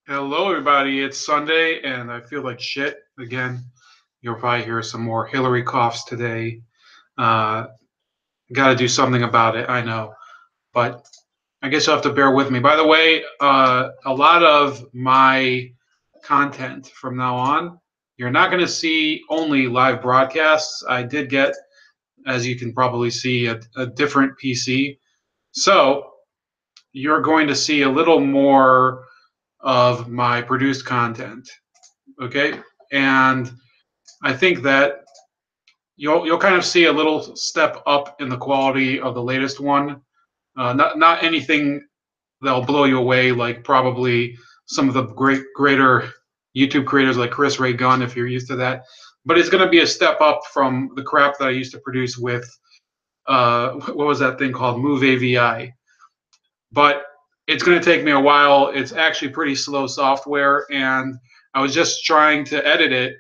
Hello, everybody. It's Sunday, and I feel like shit again. You'll probably hear some more Hillary coughs today. Uh, Got to do something about it, I know, but I guess you'll have to bear with me. By the way, a lot of my content from now on, you're not going to see only live broadcasts. I did get, as you can probably see, a different PC. So you're going to see a little more of my produced content. Okay, and I think that you'll kind of see a little step up in the quality of the latest one. Not anything that'll blow you away, like probably some of the greater YouTube creators like Chris Ray Gunn, if you're used to that. But it's going to be a step up from the crap that I used to produce with what was that thing called Move AVI. But it's going to take me a while. It's actually pretty slow software, and I was just trying to edit it,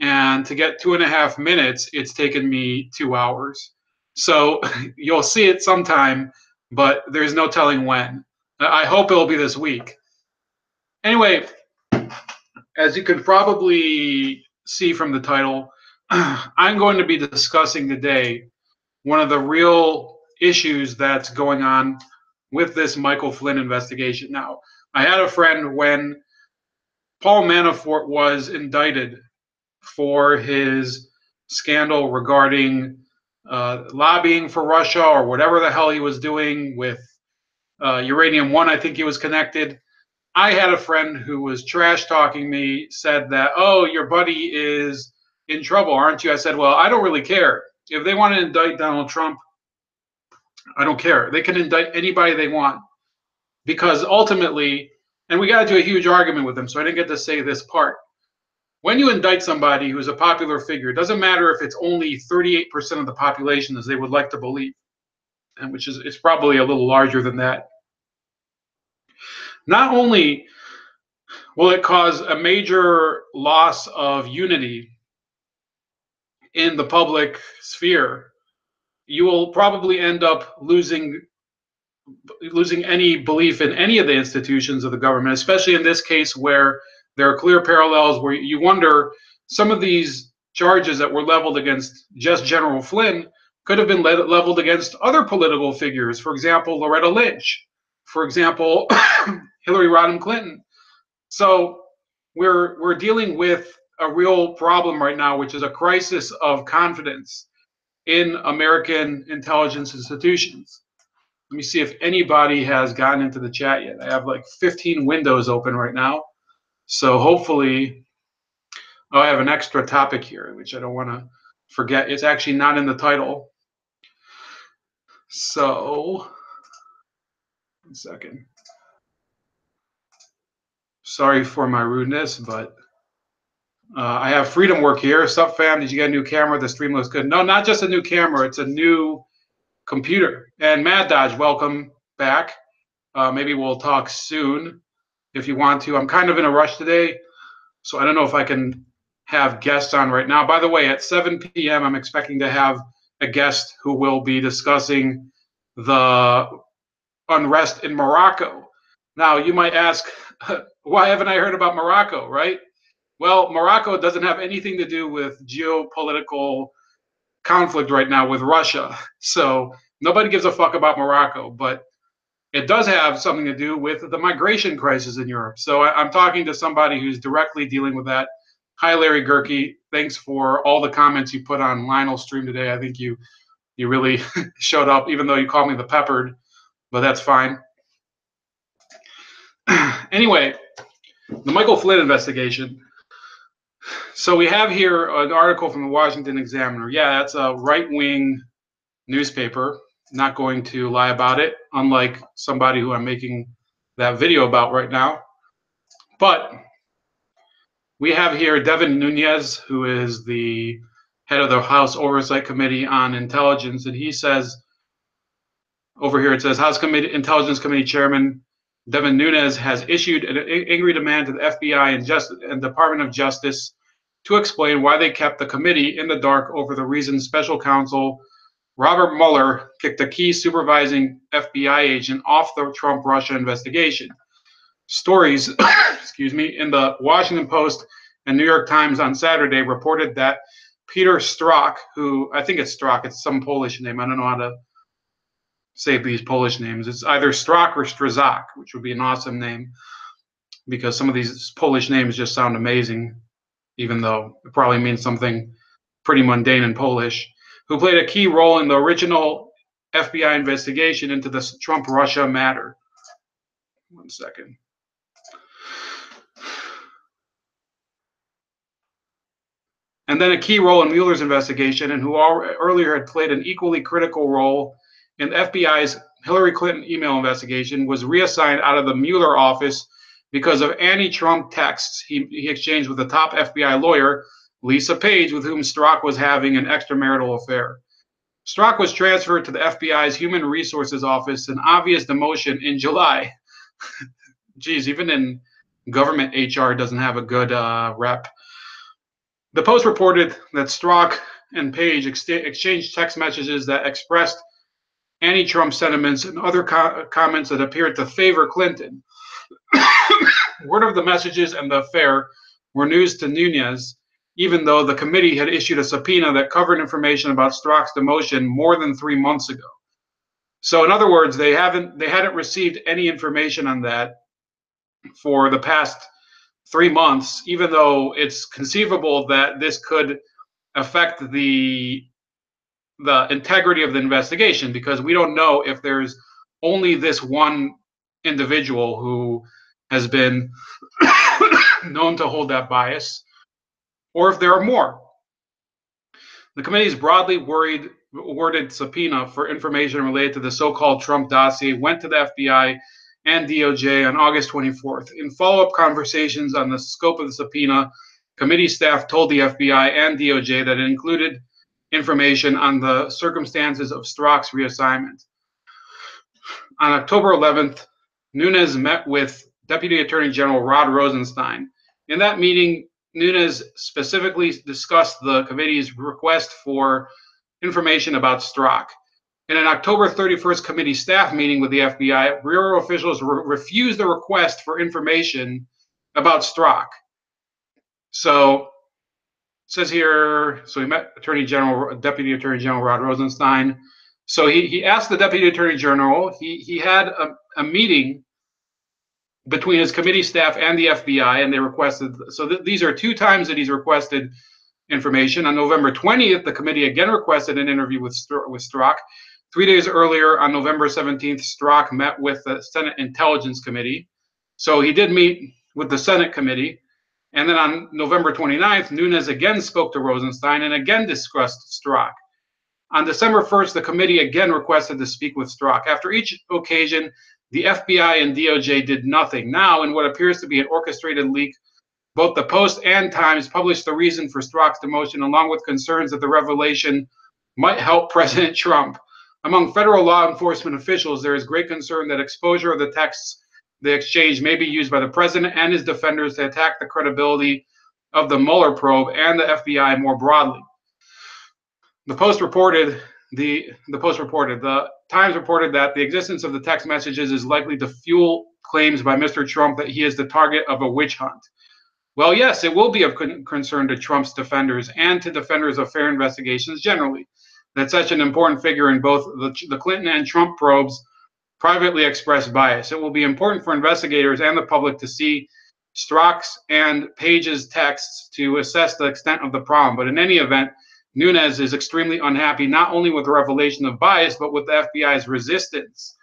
and to get 2.5 minutes, it's taken me 2 hours. So you'll see it sometime, but there's no telling when. I hope it'll be this week. Anyway, as you can probably see from the title, I'm going to be discussing today one of the real issues that's going on with this Michael Flynn investigation. Now, I had a friend when Paul Manafort was indicted for his scandal regarding lobbying for Russia or whatever the hell he was doing with Uranium One. I think he was connected. I had a friend who was trash talking me, said that, oh, your buddy is in trouble, aren't you? I said, well, I don't really care. If they want to indict Donald Trump, I don't care. They can indict anybody they want because ultimately, and we got into a huge argument with them, so I didn't get to say this part. When you indict somebody who's a popular figure, it doesn't matter if it's only 38% of the population as they would like to believe, and which is it's probably a little larger than that. Not only will it cause a major loss of unity in the public sphere, you will probably end up losing any belief in any of the institutions of the government, especially in this case where there are clear parallels where you wonder some of these charges that were leveled against just General Flynn could have been leveled against other political figures. For example, Loretta Lynch. For example, Hillary Rodham Clinton. So we're dealing with a real problem right now, which is a crisis of confidence in American intelligence institutions. Let me see if anybody has gotten into the chat yet. I have like 15 windows open right now. So hopefully, oh, I have an extra topic here, which I don't want to forget. It's actually not in the title. So, 1 second. Sorry for my rudeness, but I have Freedom Work here. Sup, fam? Did you get a new camera? The stream looks good. No, not just a new camera. It's a new computer. And Mad Dodge, welcome back. Maybe we'll talk soon if you want to. I'm kind of in a rush today, so I don't know if I can have guests on right now. By the way, at 7 p.m., I'm expecting to have a guest who will be discussing the unrest in Morocco. Now, you might ask, why haven't I heard about Morocco, right? Well, Morocco doesn't have anything to do with geopolitical conflict right now with Russia. So nobody gives a fuck about Morocco, but it does have something to do with the migration crisis in Europe. So I'm talking to somebody who's directly dealing with that. Hi, Larry Gerke. Thanks for all the comments you put on Lionel's stream today. I think you really showed up, even though you called me the peppered, but that's fine. Anyway, the Michael Flynn investigation. So we have here an article from the Washington Examiner. Yeah, that's a right-wing newspaper. Not going to lie about it, unlike somebody who I'm making that video about right now. But we have here Devin Nunes, who is the head of the House Oversight Committee on Intelligence, and he says, over here it says, House Intelligence Committee Chairman Devin Nunes has issued an angry demand to the FBI and Department of Justice to explain why they kept the committee in the dark over the reason Special Counsel Robert Mueller kicked a key supervising FBI agent off the Trump-Russia investigation. Stories, excuse me, in the Washington Post and New York Times on Saturday reported that Peter Strzok, who I think it's Strzok, it's some Polish name. I don't know how to say these Polish names. It's either Strzok or Strazak, which would be an awesome name because some of these Polish names just sound amazing, even though it probably means something pretty mundane in Polish, who played a key role in the original FBI investigation into the Trump-Russia matter. One second. And then a key role in Mueller's investigation, and who earlier had played an equally critical role in the FBI's Hillary Clinton email investigation, was reassigned out of the Mueller office because of anti-Trump texts he exchanged with the top FBI lawyer, Lisa Page, with whom Strzok was having an extramarital affair. Strzok was transferred to the FBI's Human Resources Office, an obvious demotion in July. Geez, even in government, HR doesn't have a good rep. The Post reported that Strzok and Page exchanged text messages that expressed anti-Trump sentiments and other comments that appeared to favor Clinton. Word of the messages and the affair were news to Nunes, even though the committee had issued a subpoena that covered information about Strzok's demotion more than 3 months ago. So in other words, they hadn't received any information on that for the past 3 months, even though it's conceivable that this could affect the integrity of the investigation, because we don't know if there's only this one individual who has been known to hold that bias, or if there are more. The committee's broadly worded subpoena for information related to the so-called Trump dossier went to the FBI and DOJ on August 24th. In follow-up conversations on the scope of the subpoena, committee staff told the FBI and DOJ that it included information on the circumstances of Strzok's reassignment. On October 11th, Nunes met with Deputy Attorney General Rod Rosenstein. In that meeting, Nunes specifically discussed the committee's request for information about Strzok. In an October 31st committee staff meeting with the FBI, Bureau officials refused the request for information about Strzok. So it says here, so he met Deputy Attorney General Rod Rosenstein. So he asked the Deputy Attorney General, he had a meeting between his committee staff and the FBI, and they requested, so these are 2 times that he's requested information. On November 20th, the committee again requested an interview with Strzok. 3 days earlier, on November 17th, Strzok met with the Senate Intelligence Committee. So he did meet with the Senate committee. And then on November 29th, Nunes again spoke to Rosenstein and again discussed Strzok. On December 1st, the committee again requested to speak with Strzok. After each occasion, the FBI and DOJ did nothing. Now, in what appears to be an orchestrated leak, both the Post and Times published the reason for Strzok's demotion, along with concerns that the revelation might help President Trump. Among federal law enforcement officials, there is great concern that exposure of the texts they exchanged may be used by the president and his defenders to attack the credibility of the Mueller probe and the FBI more broadly. The Times reported that the existence of the text messages is likely to fuel claims by Mr. Trump that he is the target of a witch hunt. Well, yes, it will be of concern to Trump's defenders and to defenders of fair investigations generally that such an important figure in both the Clinton and Trump probes privately expressed bias. It will be important for investigators and the public to see Strzok's and Page's texts to assess the extent of the problem. But in any event, Nunes is extremely unhappy not only with the revelation of bias, but with the FBI's resistance.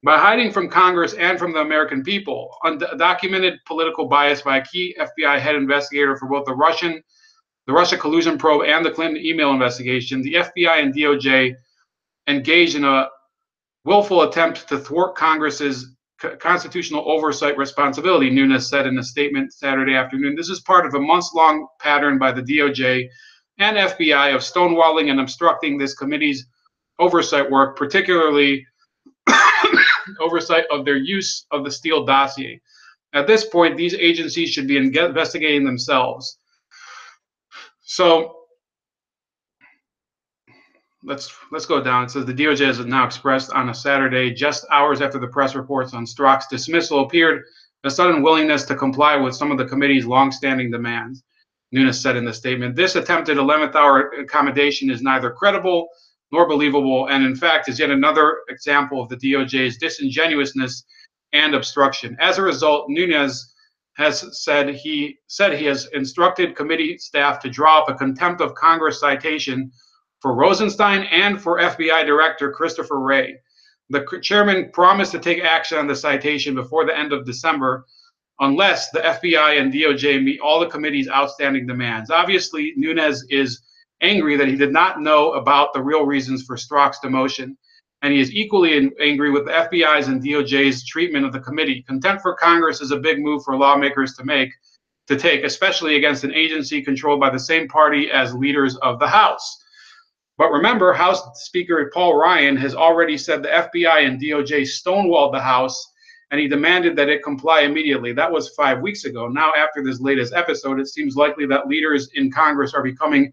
By hiding from Congress and from the American people, undocumented political bias by a key FBI head investigator for both the Russia collusion probe and the Clinton email investigation, the FBI and DOJ engaged in a willful attempt to thwart Congress's constitutional oversight responsibility, Nunes said in a statement Saturday afternoon. This is part of a months-long pattern by the DOJ and FBI of stonewalling and obstructing this committee's oversight work, particularly oversight of their use of the Steele dossier. At this point, these agencies should be investigating themselves. So let's go down. It says the DOJ has now expressed on a Saturday, just hours after the press reports on Strzok's dismissal appeared a sudden willingness to comply with some of the committee's longstanding demands. Nunes said in the statement, this attempted 11th hour accommodation is neither credible nor believable, and in fact is yet another example of the DOJ's disingenuousness and obstruction. As a result, Nunes has said he has instructed committee staff to draw up a contempt of Congress citation for Rosenstein and for FBI Director Christopher Wray. The chairman promised to take action on the citation before the end of December, unless the FBI and DOJ meet all the committee's outstanding demands. Obviously, Nunes is angry that he did not know about the real reasons for Strzok's demotion, and he is equally angry with the FBI's and DOJ's treatment of the committee. Contempt for Congress is a big move for lawmakers to take, especially against an agency controlled by the same party as leaders of the House. But remember, House Speaker Paul Ryan has already said the FBI and DOJ stonewalled the House, and he demanded that it comply immediately. That was 5 weeks ago. Now, after this latest episode, it seems likely that leaders in Congress are becoming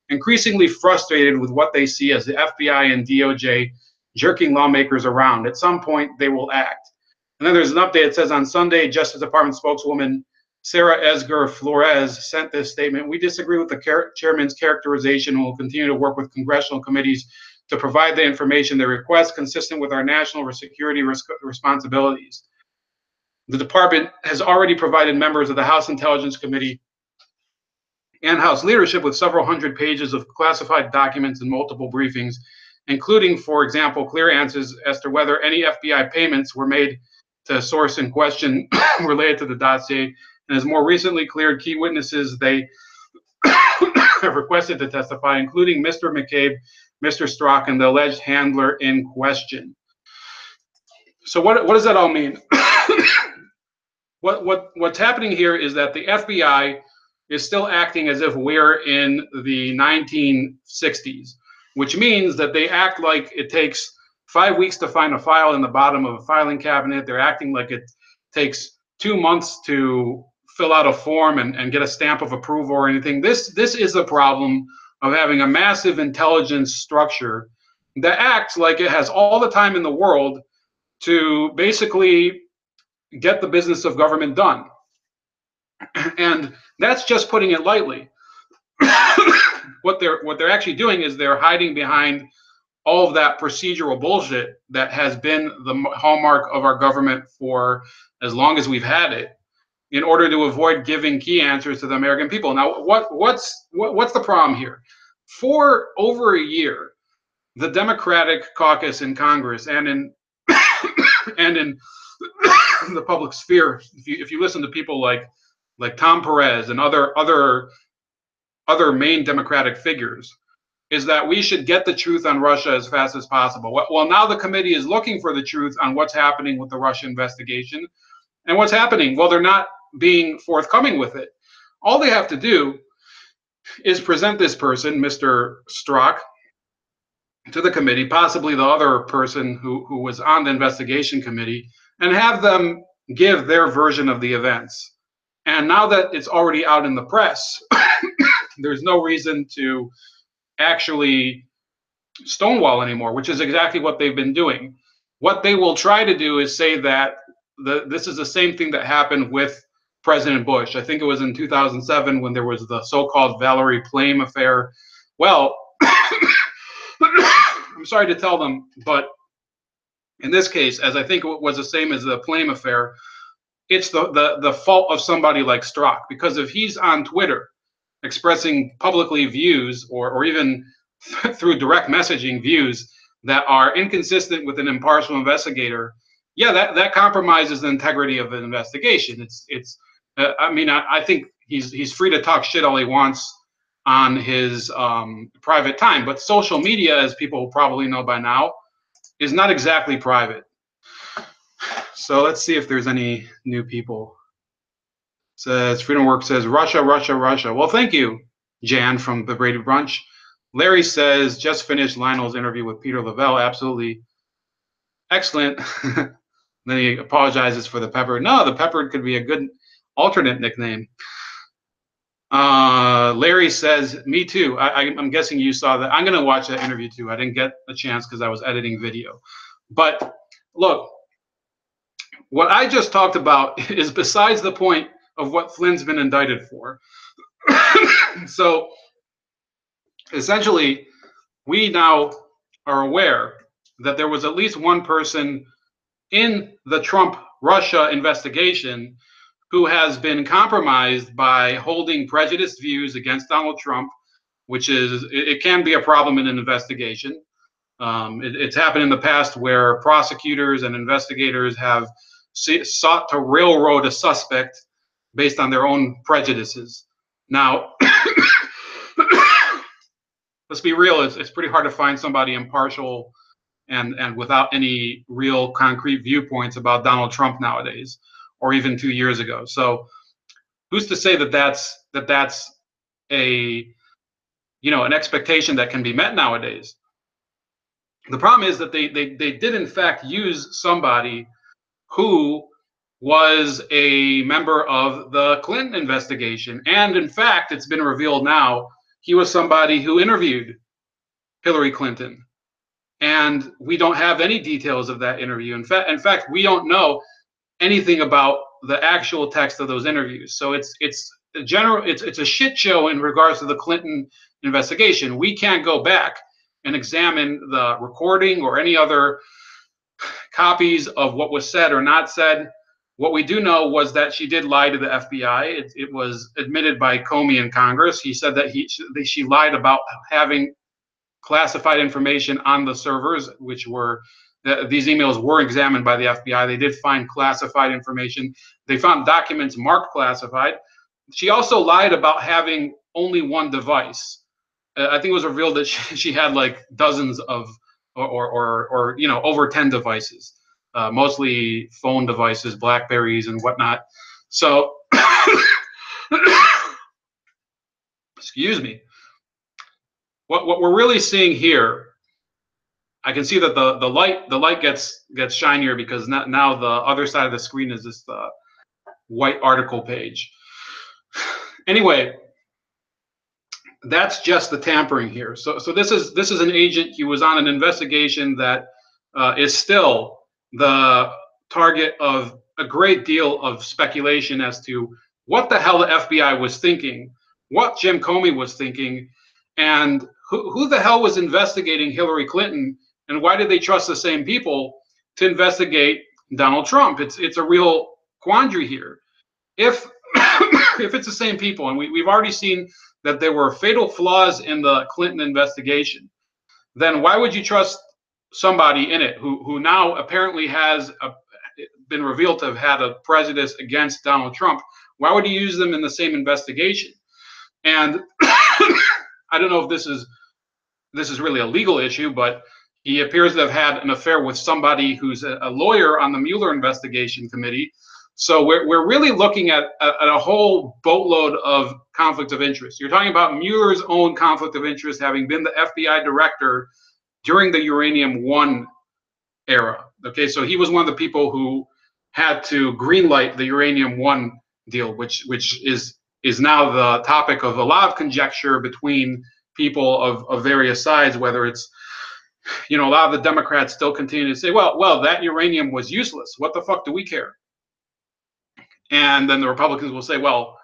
increasingly frustrated with what they see as the FBI and DOJ jerking lawmakers around. At some point, they will act. And then there's an update. It says on Sunday, Justice Department spokeswoman Sarah Esger Flores sent this statement. We disagree with the chairman's characterization and will continue to work with congressional committees to provide the information they request consistent with our national security responsibilities. The department has already provided members of the House Intelligence Committee and House leadership with several hundred pages of classified documents and multiple briefings, including, for example, clear answers as to whether any FBI payments were made to a source in question related to the dossier, and has more recently cleared key witnesses they have requested to testify, including Mr. McCabe, Mr. Strzok, and the alleged handler in question. So what does that all mean? What's happening here is that the FBI is still acting as if we're in the 1960s, which means that they act like it takes 5 weeks to find a file in the bottom of a filing cabinet. They're acting like it takes 2 months to fill out a form and get a stamp of approval or anything. This is the problem of having a massive intelligence structure that acts like it has all the time in the world to basically get the business of government done. And that's just putting it lightly. What they're actually doing is they're hiding behind all of that procedural bullshit that has been the hallmark of our government for as long as we've had it, in order to avoid giving key answers to the American people. Now, what's the problem here? For over a year, the Democratic caucus in Congress and in and in the public sphere, if you listen to people like Tom Perez and other main Democratic figures, is that we should get the truth on Russia as fast as possible. Well, now the committee is looking for the truth on what's happening with the Russia investigation. And what's happening? Well, they're not being forthcoming with it. All they have to do is present this person, Mr. Strzok, to the committee, possibly the other person who was on the investigation committee, and have them give their version of the events. And now that it's already out in the press, there's no reason to actually stonewall anymore, which is exactly what they've been doing. What they will try to do is say that this is the same thing that happened with President Bush. I think it was in 2007 when there was the so-called Valerie Plame affair. Well, I'm sorry to tell them, but in this case, as I think it was the same as the Plame affair, it's the fault of somebody like Strzok, because if he's on Twitter expressing publicly views or even through direct messaging views that are inconsistent with an impartial investigator, yeah, that compromises the integrity of an investigation. I think he's free to talk shit all he wants on his private time, but social media, as people probably know by now, is not exactly private. So let's see if there's any new people. Says Freedom Work says Russia, Russia, Russia. Well, thank you, Jan from the Brady Brunch. Larry says just finished Lionel's interview with Peter Lavelle. Absolutely excellent. Then he apologizes for the pepper. No, the pepper could be a good alternate nickname. Larry says, me too. I'm guessing you saw that. I'm going to watch that interview too. I didn't get a chance because I was editing video. But look, What I just talked about is besides the point of what Flynn's been indicted for. So essentially, we now are aware that there was at least one person in the Trump Russia investigation who has been compromised by holding prejudiced views against Donald Trump, which is, it can be a problem in an investigation. It's happened in the past where prosecutors and investigators have sought to railroad a suspect based on their own prejudices. Now, let's be real, it's pretty hard to find somebody impartial and without any real concrete viewpoints about Donald Trump nowadays, or even 2 years ago. So who's to say that that's a, you know, an expectation that can be met nowadays? The problem is that they did in fact use somebody who was a member of the Clinton investigation, and in fact it's been revealed now he was somebody who interviewed Hillary Clinton, and we don't have any details of that interview. In fact, we don't know anything about the actual text of those interviews. So it's a shit show in regards to the Clinton investigation. We can't go back and examine the recording or any other copies of what was said or not said. What we do know was that she did lie to the FBI. It was admitted by Comey in Congress. He said that she lied about having classified information on the servers, which were, these emails were examined by the FBI. They did find classified information. They found documents marked classified. She also lied about having only one device. I think it was revealed that she had like dozens of, or you know, over 10 devices, mostly phone devices, Blackberries and whatnot. So, excuse me. What we're really seeing here, I can see that the light gets shinier because now the other side of the screen is this white article page. Anyway, that's just the tampering here. So this is an agent. He was on an investigation that is still the target of a great deal of speculation as to what the hell the FBI was thinking, what Jim Comey was thinking, and who the hell was investigating Hillary Clinton, and why did they trust the same people to investigate Donald Trump? It's a real quandary here. If if it's the same people, and we've already seen that there were fatal flaws in the Clinton investigation, then why would you trust somebody in it who now apparently has been revealed to have had a prejudice against Donald Trump? Why would you use them in the same investigation? And I don't know if this is really a legal issue, but he appears to have had an affair with somebody who's a lawyer on the Mueller investigation committee. So we're really looking at a whole boatload of conflict of interest. You're talking about Mueller's own conflict of interest, having been the FBI director during the Uranium One era. Okay, so he was one of the people who had to greenlight the Uranium One deal, which is now the topic of a lot of conjecture between people of various sides, whether it's, you know, a lot of the Democrats still continue to say, well, that uranium was useless. What the fuck do we care? And then the Republicans will say, well,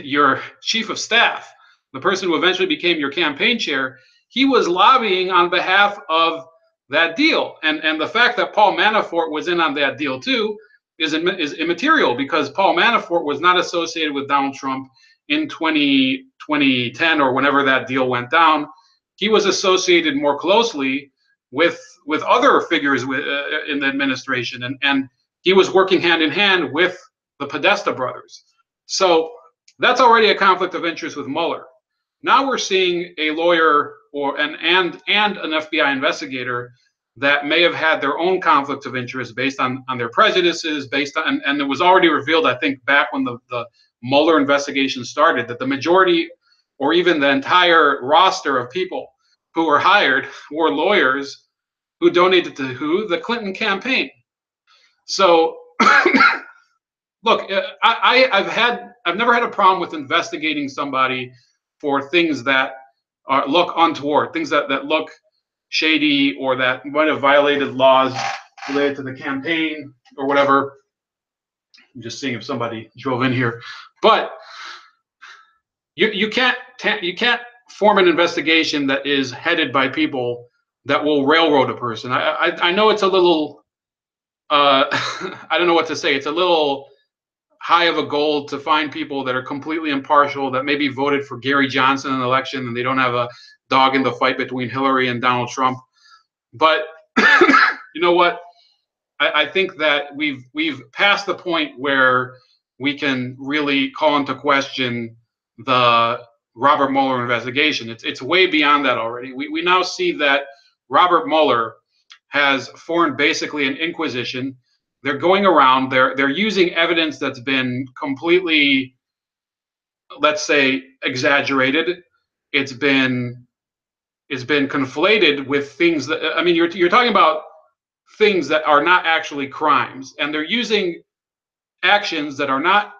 your chief of staff, the person who eventually became your campaign chair, he was lobbying on behalf of that deal. And the fact that Paul Manafort was in on that deal too is immaterial, because Paul Manafort was not associated with Donald Trump in 2010 or whenever that deal went down. He was associated more closely with other figures in the administration, and he was working hand in hand with the Podesta brothers. So that's already a conflict of interest with Mueller. Now we're seeing a lawyer and an FBI investigator that may have had their own conflict of interest based on their prejudices, based on, and it was already revealed, I think, back when the Mueller investigation started, that the majority or even the entire roster of people who were hired were lawyers who donated to the Clinton campaign. So look, I've never had a problem with investigating somebody for things that look untoward, things that look shady or that might have violated laws. related to the campaign or whatever. I'm just seeing if somebody drove in here, but you can't form an investigation that is headed by people that will railroad a person. I know it's a little I don't know what to say. It's a little high of a goal to find people that are completely impartial, that maybe voted for Gary Johnson in an election and they don't have a dog in the fight between Hillary and Donald Trump. But you know what? I think that we've passed the point where we can really call into question the Robert Mueller investigation. It's way beyond that already. We now see that Robert Mueller has formed basically an inquisition. They're going around, they're using evidence that's been completely, let's say, exaggerated. It's been conflated with things that, I mean, you're talking about things that are not actually crimes, and they're using actions that are not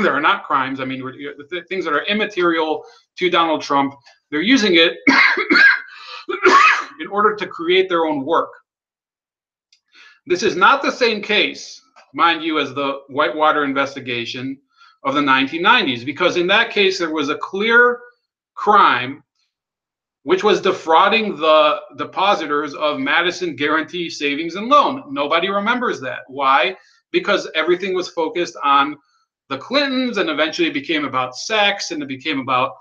that are not crimes. I mean, things that are immaterial to Donald Trump. They're using it in order to create their own work. This is not the same case, mind you, as the Whitewater investigation of the 1990s, because in that case there was a clear crime, which was defrauding the depositors of Madison Guaranty Savings and Loan. Nobody remembers that. Why? Because everything was focused on the Clintons, and eventually it became about sex, and it became about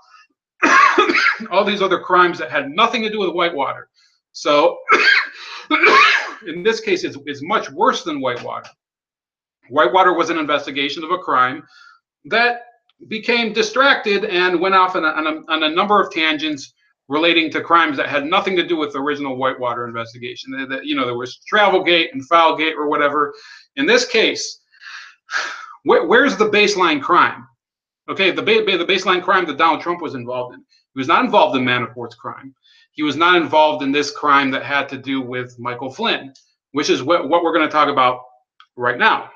all these other crimes that had nothing to do with Whitewater. So in this case, it's much worse than Whitewater. Whitewater was an investigation of a crime that became distracted and went off on a number of tangents relating to crimes that had nothing to do with the original Whitewater investigation. There was Travelgate and Filegate or whatever. In this case, where's the baseline crime? Okay, the baseline crime that Donald Trump was involved in. He was not involved in Manafort's crime. He was not involved in this crime that had to do with Michael Flynn, which is what we're going to talk about right now.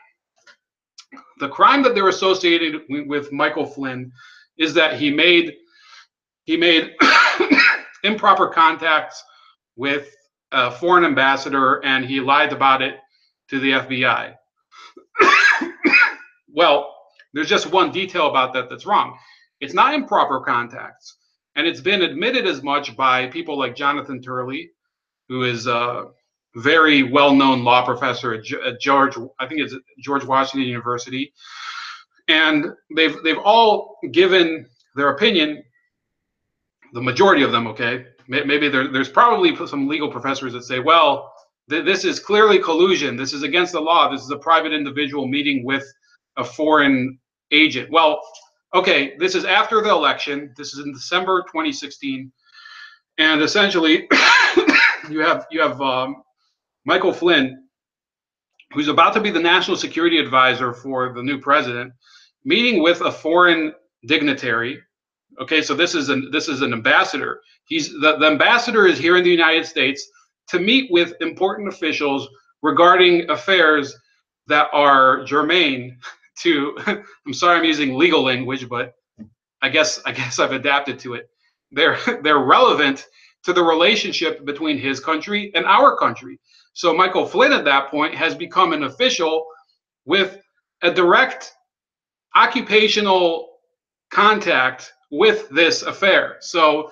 The crime that they're associated with Michael Flynn is that he made improper contacts with a foreign ambassador, and he lied about it to the FBI. Well, there's just one detail about that that's wrong. It's not improper contacts, and it's been admitted as much by people like Jonathan Turley, who is a very well-known law professor at George Washington University, and they've all given their opinion. The majority of them, okay. Maybe there's probably some legal professors that say, well, this is clearly collusion. This is against the law. This is a private individual meeting with a foreign agent. Well, okay, this is after the election. This is in December 2016, and essentially, you have Michael Flynn, who's about to be the national security advisor for the new president, meeting with a foreign dignitary. Okay, so this is an ambassador. The ambassador is here in the United States to meet with important officials regarding affairs that are germane to, I'm sorry I'm using legal language, but I guess I've adapted to it. They're relevant to the relationship between his country and our country. So Michael Flynn at that point has become an official with a direct occupational contact with this affair. So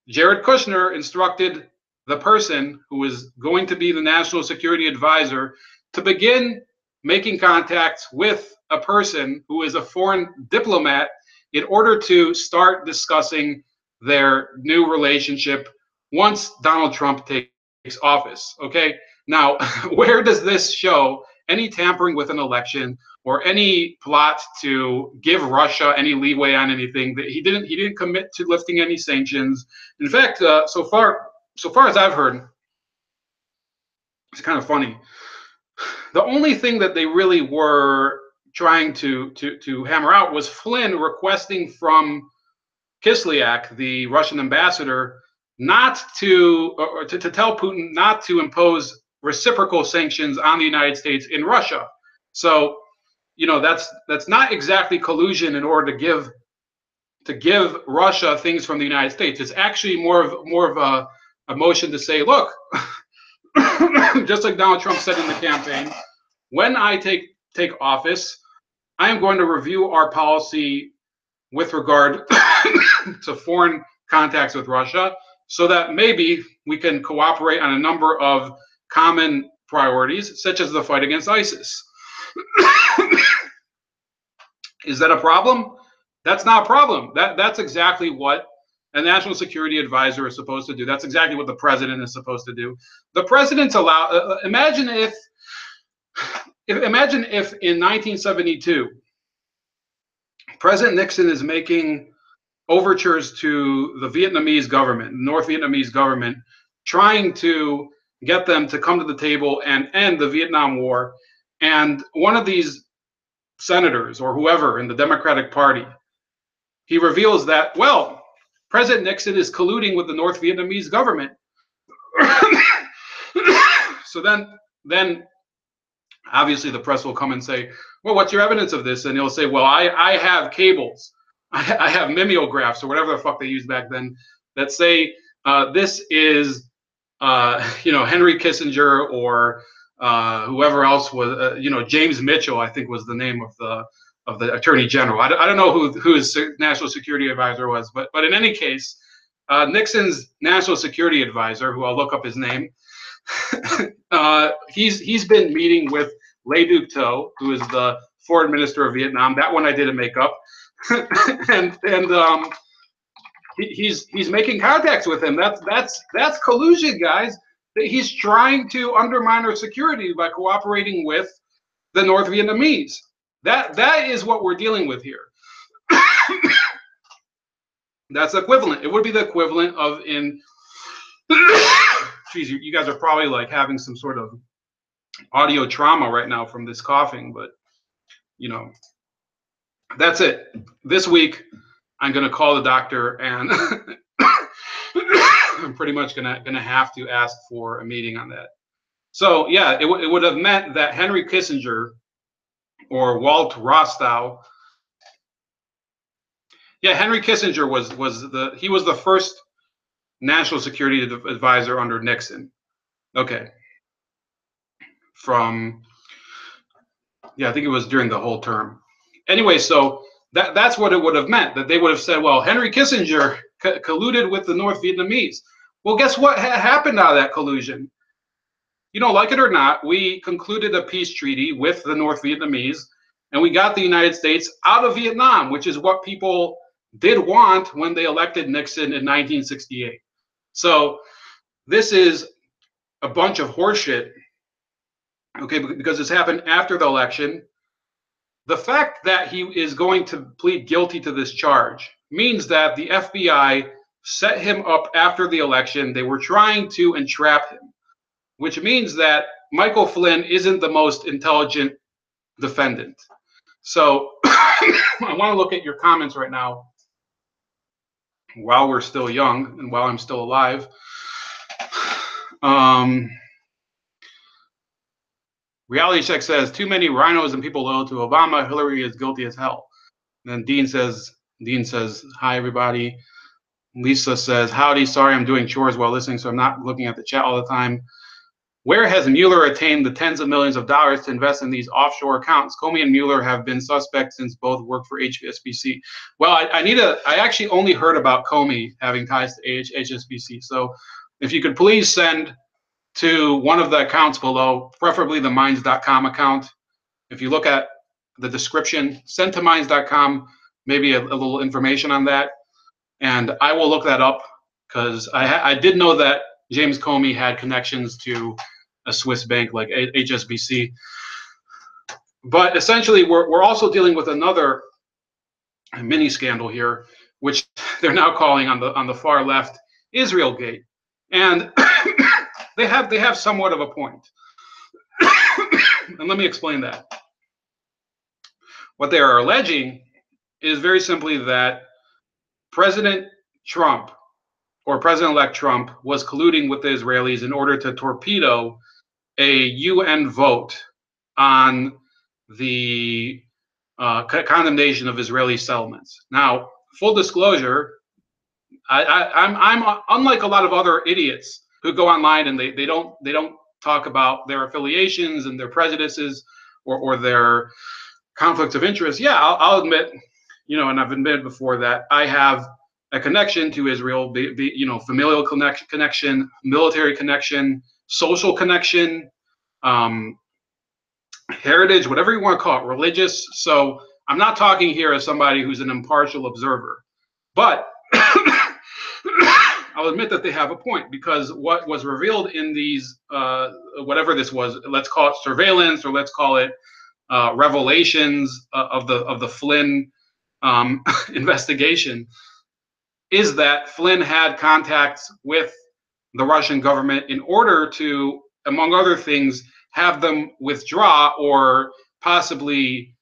Jared Kushner instructed the person who is going to be the national security advisor to begin making contacts with a person who is a foreign diplomat in order to start discussing their new relationship once Donald Trump takes office. Okay, now where does this show any tampering with an election or any plot to give Russia any leeway on anything? That he didn't commit to lifting any sanctions. In fact, so far as I've heard, it's kind of funny. The only thing that they really were trying to hammer out was Flynn requesting from Kislyak, the Russian ambassador, not to tell Putin not to impose reciprocal sanctions on the United States in Russia. So, that's not exactly collusion in order to give Russia things from the United States. It's actually more of a motion to say, look, just like Donald Trump said in the campaign, when I take office, I am going to review our policy with regard to foreign contacts with Russia, so that maybe we can cooperate on a number of common priorities, such as the fight against ISIS. Is that a problem? That's not a problem. That's exactly what a national security advisor is supposed to do. That's exactly what the president is supposed to do. The president's allowed. Imagine if in 1972, President Nixon is making overtures to the Vietnamese government, North Vietnamese government, trying to get them to come to the table and end the Vietnam War. And one of these senators or whoever in the Democratic Party, he reveals that, well, President Nixon is colluding with the North Vietnamese government. So then obviously the press will come and say, well, what's your evidence of this? And he'll say, well, I have cables. I have mimeographs or whatever the fuck they used back then that say this is, Henry Kissinger or whoever else was, James Mitchell, I think was the name of the Attorney General. I don't know who his national security advisor was, but in any case, Nixon's national security advisor, who I'll look up his name, he's been meeting with Le Duc Tho, who is the foreign minister of Vietnam. That one I didn't make up. and he's making contacts with him. That's collusion, guys. He's trying to undermine our security by cooperating with the North Vietnamese. That is what we're dealing with here. That's equivalent. It would be the equivalent of in. Geez, you guys are probably like having some sort of audio trauma right now from this coughing, but that's it. This week, I'm going to call the doctor, and I'm pretty much gonna have to ask for a meeting on that. So yeah, it would have meant that Henry Kissinger or Walt Rostow. Yeah, Henry Kissinger was the first national security advisor under Nixon. Okay. I think it was during the whole term. Anyway, so that's what it would have meant, that they would have said, well, Henry Kissinger colluded with the North Vietnamese. Well, guess what happened out of that collusion? Like it or not, we concluded a peace treaty with the North Vietnamese, and we got the United States out of Vietnam, which is what people did want when they elected Nixon in 1968. So this is a bunch of horseshit, okay, because this happened after the election. The fact that he is going to plead guilty to this charge means that the FBI set him up after the election. They were trying to entrap him, which means that Michael Flynn isn't the most intelligent defendant. So I want to look at your comments right now while we're still young and while I'm still alive. Reality Check says, too many rhinos and people loyal to Obama. Hillary is guilty as hell. And then Dean says, hi, everybody. Lisa says, howdy, sorry, I'm doing chores while listening, so I'm not looking at the chat all the time. Where has Mueller attained the tens of millions of dollars to invest in these offshore accounts? Comey and Mueller have been suspects since both worked for HSBC. Well, I actually only heard about Comey having ties to HSBC. So if you could please send to one of the accounts below, preferably the minds.com account. If you look at the description, send to minds.com, maybe a little information on that. And I will look that up, because I did know that James Comey had connections to a Swiss bank like HSBC. But essentially, we're also dealing with another mini scandal here, which they're now calling on the far left Israelgate. And they have somewhat of a point. And let me explain that. What they are alleging is very simply that President Trump, or President-elect Trump, was colluding with the Israelis in order to torpedo a UN vote on the condemnation of Israeli settlements. Now, full disclosure, I'm unlike a lot of other idiots who go online and they don't talk about their affiliations and their prejudices or their conflicts of interest, yeah, I'll admit, and I've admitted before that I have a connection to Israel, familial connection, military connection, social connection, heritage, whatever you want to call it, religious. So I'm not talking here as somebody who's an impartial observer, but I'll admit that they have a point, because what was revealed in these, whatever this was, let's call it surveillance, or let's call it revelations of the Flynn investigation, is that Flynn had contacts with the Russian government in order to, among other things, have them withdraw or possibly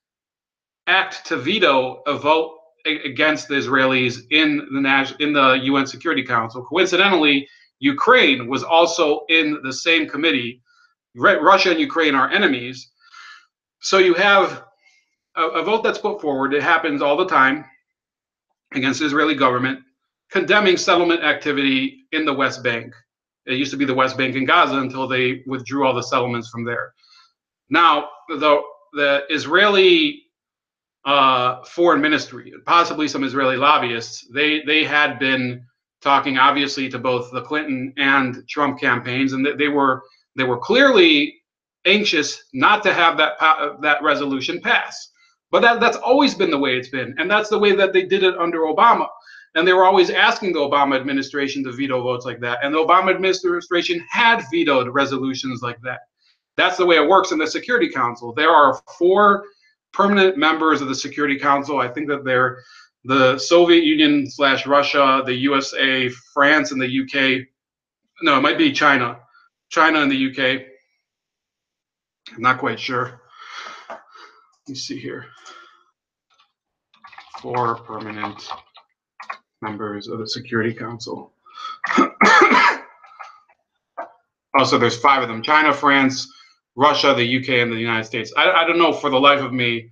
act to veto a vote against the Israelis in the UN Security Council. Coincidentally, Ukraine was also in the same committee. Russia and Ukraine are enemies. So you have a vote that's put forward. It happens all the time against the Israeli government, condemning settlement activity in the West Bank. It used to be the West Bank and Gaza until they withdrew all the settlements from there. Now, the Israeli foreign ministry, possibly some Israeli lobbyists, they had been talking obviously to both the Clinton and Trump campaigns, and they were clearly anxious not to have that resolution pass. But that's always been the way it's been, and that's the way that they did it under Obama. And they were always asking the Obama administration to veto votes like that, and the Obama administration had vetoed resolutions like that. That's the way it works in the Security Council. There are 4 permanent members of the Security Council. I think that they're the Soviet Union / Russia, the USA, France, and the UK. No, it might be China and the UK. I'm not quite sure. Let me see here. 4 permanent members of the Security Council. Also, there's 5 of them: China, France, Russia, the UK, and the United States. I don't know for the life of me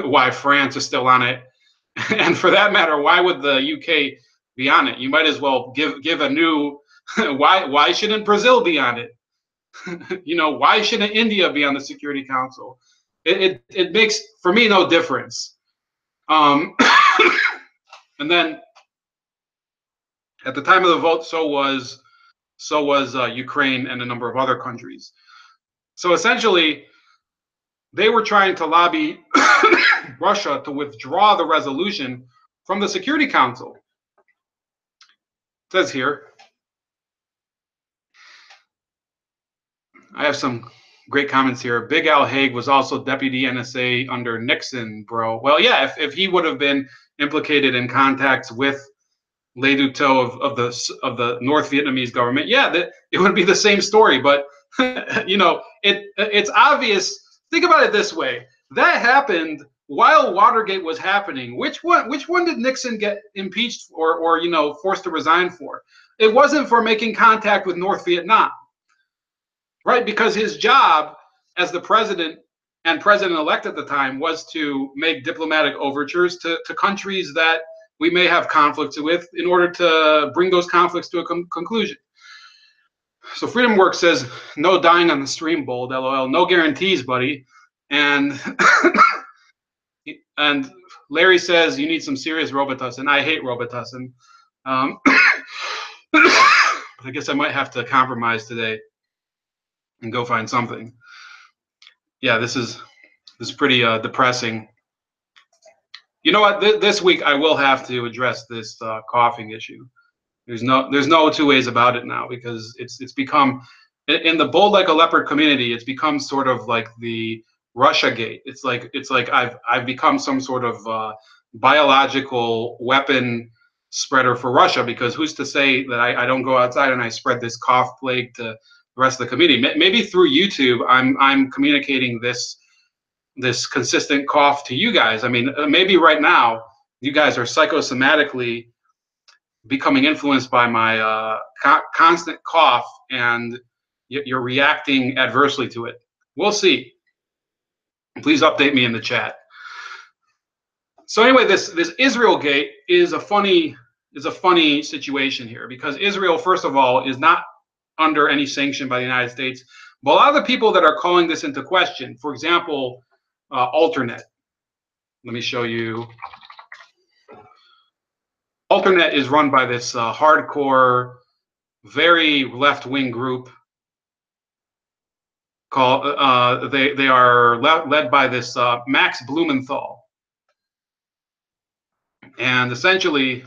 why France is still on it. And for that matter, why would the UK be on it? You might as well give a new, why shouldn't Brazil be on it? Why shouldn't India be on the Security Council? It makes, for me, no difference. And then at the time of the vote, so was Ukraine and a number of other countries. So essentially, they were trying to lobby Russia to withdraw the resolution from the Security Council. It says here, I have some great comments here. Big Al Haig was also deputy NSA under Nixon, bro. Well, yeah, if he would have been implicated in contacts with Le Duteau of the North Vietnamese government, yeah, it would be the same story. But it's obvious. Think about it this way: that happened while Watergate was happening. Which one did Nixon get impeached or forced to resign for? It wasn't for making contact with North Vietnam, right? Because his job as the president and president-elect at the time was to make diplomatic overtures to countries that we may have conflicts with in order to bring those conflicts to a conclusion. So Freedom Works says, no dying on the stream, bold, LOL. No guarantees, buddy. And and Larry says, you need some serious Robitussin. I hate Robitussin. But I guess I might have to compromise today and go find something. Yeah, this is pretty depressing. You know what? This week I will have to address this coughing issue. There's no 2 ways about it now, because it's become, in the bold like a leopard community, it's become sort of like the Russia gate. It's like I've become some sort of biological weapon spreader for Russia, because who's to say that I don't go outside and I spread this cough plague to the rest of the community? Maybe through YouTube I'm communicating this consistent cough to you guys. I mean, maybe right now you guys are psychosomatically becoming influenced by my constant cough, and you're reacting adversely to it. We'll see. Please update me in the chat. So anyway, this Israel gate is a funny situation here, because Israel, first of all, is not under any sanction by the United States, But a lot of the people that are calling this into question, for example, Alternet. Let me show you. Alternet is run by this hardcore, very left-wing group called. They are led by this Max Blumenthal, and essentially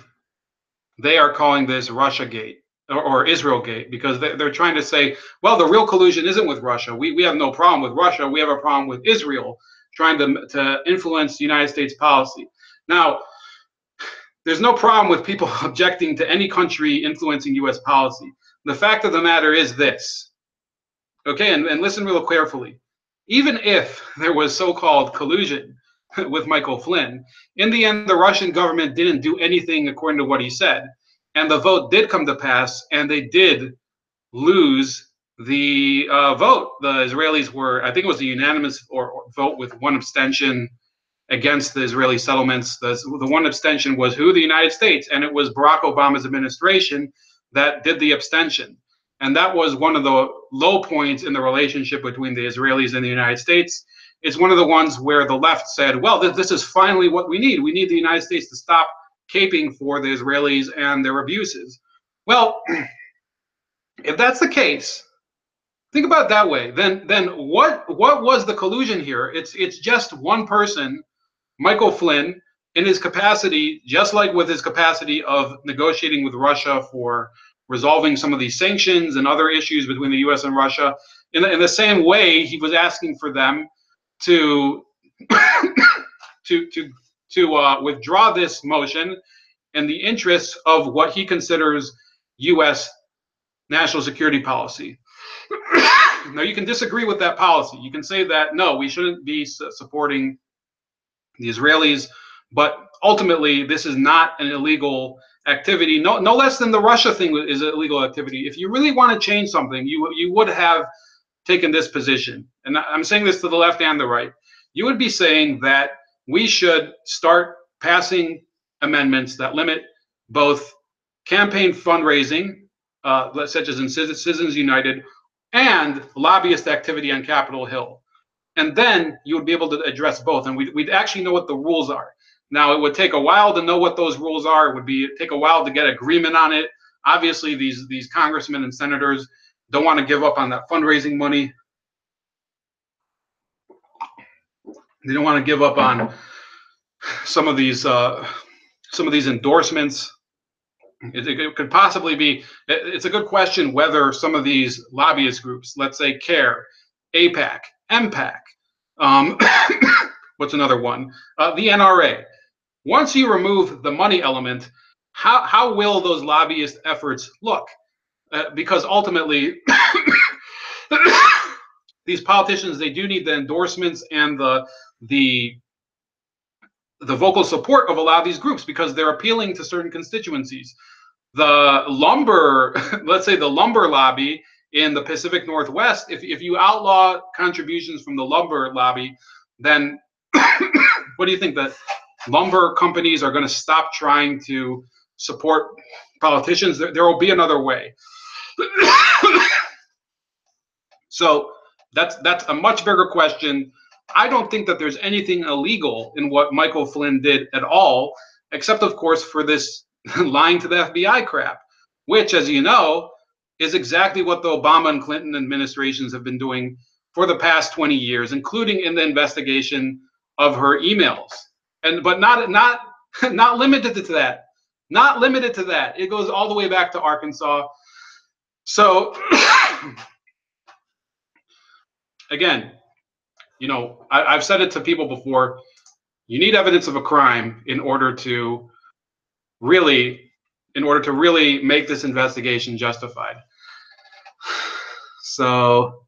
they are calling this Russiagate or Israelgate, because they're trying to say, well, the real collusion isn't with Russia. We have no problem with Russia. We have a problem with Israel trying to influence the United States policy. Now, there's no problem with people objecting to any country influencing U.S. policy. The fact of the matter is this, okay, and listen real carefully. Even if there was so-called collusion with Michael Flynn, in the end, the Russian government didn't do anything according to what he said. And the vote did come to pass, and they did lose the vote. The Israelis were, I think it was a unanimous vote with one abstention against the Israeli settlements. The one abstention was who? The United States. And it was Barack Obama's administration that did the abstention. And that was one of the low points in the relationship between the Israelis and the United States. It's one of the ones where the left said, well, this is finally what we need. We need the United States to stop caping for the Israelis and their abuses. Well, if that's the case, think about it that way. Then what was the collusion here? It's just one person, Michael Flynn, in his capacity, just like with his capacity of negotiating with Russia for resolving some of these sanctions and other issues between the U.S. and Russia. In the same way, he was asking for them to withdraw this motion in the interests of what he considers U.S. national security policy. Now, you can disagree with that policy. You can say that, no, we shouldn't be supporting the Israelis, but ultimately, this is not an illegal activity. No less than the Russia thing is an illegal activity. If you really want to change something, you would have taken this position. And I'm saying this to the left and the right. You would be saying that we should start passing amendments that limit both campaign fundraising, such as in Citizens United, and lobbyist activity on Capitol Hill. And then you would be able to address both, and we'd actually know what the rules are. Now, it would take a while to know what those rules are. It would take a while to get agreement on it. Obviously, these congressmen and senators don't want to give up on that fundraising money. They don't want to give up on some of these endorsements. It could possibly be. It's a good question whether some of these lobbyist groups, let's say CARE, AIPAC, MPAC, what's another one? The NRA. Once you remove the money element, how will those lobbyist efforts look? Because ultimately, these politicians, they do need the endorsements and the vocal support of a lot of these groups, because they're appealing to certain constituencies. The lumber, let's say the lumber lobby in the Pacific Northwest, if you outlaw contributions from the lumber lobby, then what do you think? That lumber companies are going to stop trying to support politicians? There will be another way. So that's a much bigger question. I don't think that there's anything illegal in what Michael Flynn did at all, except, of course, for this lying to the FBI crap, which, as you know, is exactly what the Obama and Clinton administrations have been doing for the past 20 years, including in the investigation of her emails. But not limited to that. Not limited to that. It goes all the way back to Arkansas. So again, I've said it to people before. You need evidence of a crime in order to really make this investigation justified. So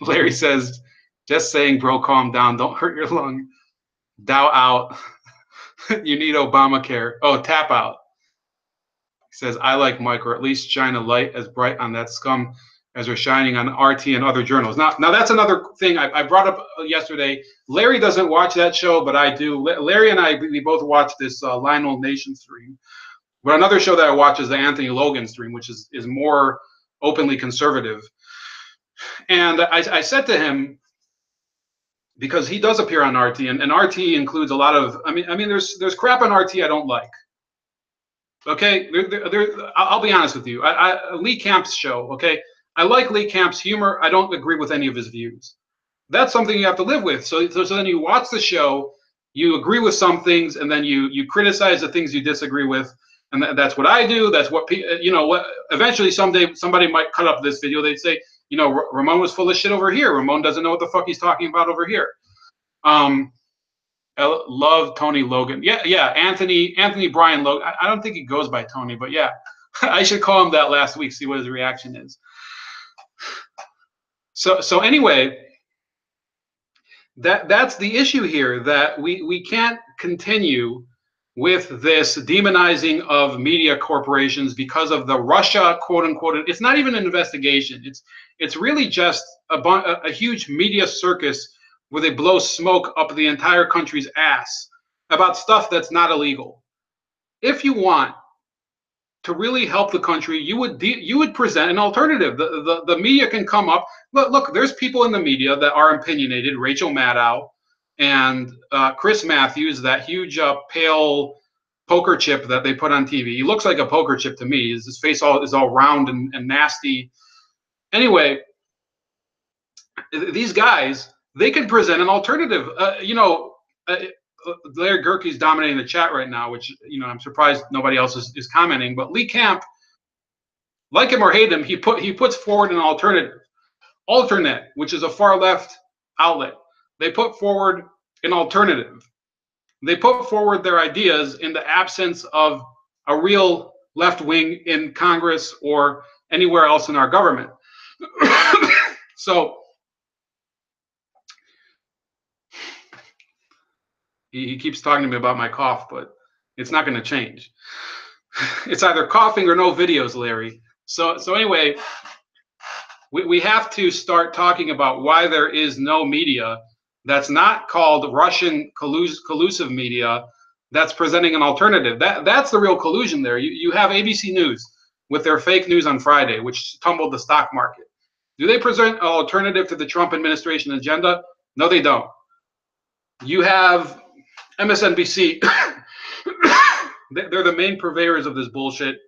Larry says, just saying, bro, calm down. Don't hurt your lung. Dow out. You need Obamacare. Oh, tap out. He says, I like Mike, or at least shine a light as bright on that scum as we're shining on RT and other journals. Now that's another thing I brought up yesterday. Larry doesn't watch that show, but I do. Larry and I, we both watch this Lionel Nation stream. But another show that I watch is the Anthony Logan stream, which is more openly conservative. And I said to him, because he does appear on RT, and RT includes a lot of, I mean, there's crap on RT I don't like. Okay, I'll be honest with you. Lee Camp's show. Okay, I like Lee Camp's humor. I don't agree with any of his views. That's something you have to live with. So then you watch the show, you agree with some things, and then you criticize the things you disagree with, and that's what I do. That's what what. Eventually, someday, somebody might cut up this video. They'd say, Ramon was full of shit over here. Ramon doesn't know what the fuck he's talking about over here. I love Tony Logan. Yeah, Anthony Brian Logan. I don't think he goes by Tony, but yeah, I should call him that last week. See what his reaction is. So anyway. That's the issue here, that we can't continue with this demonizing of media corporations because of the Russia quote unquote. It's not even an investigation. It's really just a huge media circus where they blow smoke up the entire country's ass about stuff that's not illegal. If you want to really help the country, you would present an alternative. The media can come up. Look, there's people in the media that are opinionated. Rachel Maddow and Chris Matthews, that huge pale poker chip that they put on TV. He looks like a poker chip to me. His face is all round and nasty. Anyway, these guys, they can present an alternative. Larry Gerke's dominating the chat right now, which I'm surprised nobody else is commenting. But Lee Camp, like him or hate him, he puts forward an alternate, which is a far left outlet. They put forward an alternative. They put forward their ideas in the absence of a real left wing in Congress or anywhere else in our government. So he keeps talking to me about my cough, but it's not going to change. It's either coughing or no videos, Larry. So anyway, we have to start talking about why there is no media that's not called Russian collusive media that's presenting an alternative. That's the real collusion there. You have ABC News with their fake news on Friday, which tumbled the stock market. Do they present an alternative to the Trump administration agenda? No, they don't. You have MSNBC. They're the main purveyors of this bullshit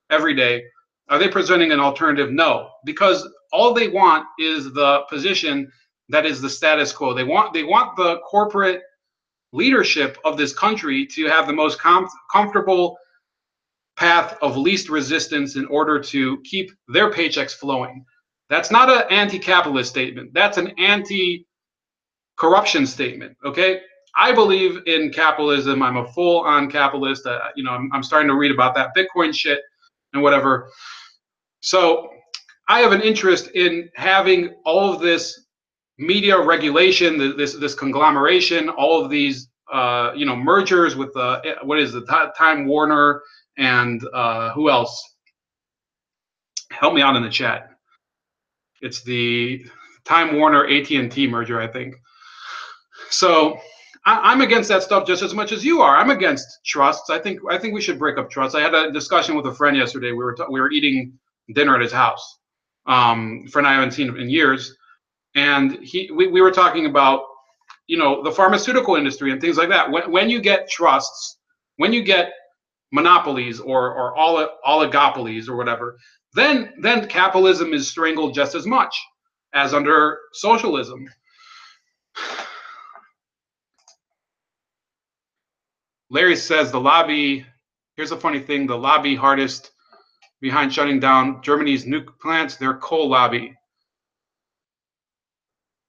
every day. Are they presenting an alternative? No, because all they want is the position that is the status quo. They want the corporate leadership of this country to have the most comfortable path of least resistance in order to keep their paychecks flowing. That's not an anti-capitalist statement. That's an anti-corruption statement. Okay. I believe in capitalism. I'm a full-on capitalist. I'm starting to read about that Bitcoin shit and whatever. So I have an interest in having all of this media regulation, this conglomeration, all of these mergers with Time Warner and who else? Help me out in the chat. It's the Time Warner AT&T merger, I think. So I'm against that stuff just as much as you are. I'm against trusts. I think we should break up trusts. I had a discussion with a friend yesterday. We were eating dinner at his house. Friend I haven't seen in years, and we were talking about the pharmaceutical industry and things like that. When you get trusts, when you get monopolies or oligopolies or whatever, then capitalism is strangled just as much as under socialism. Larry says the lobby, here's a funny thing, the lobby hardest behind shutting down Germany's nuke plants, their coal lobby.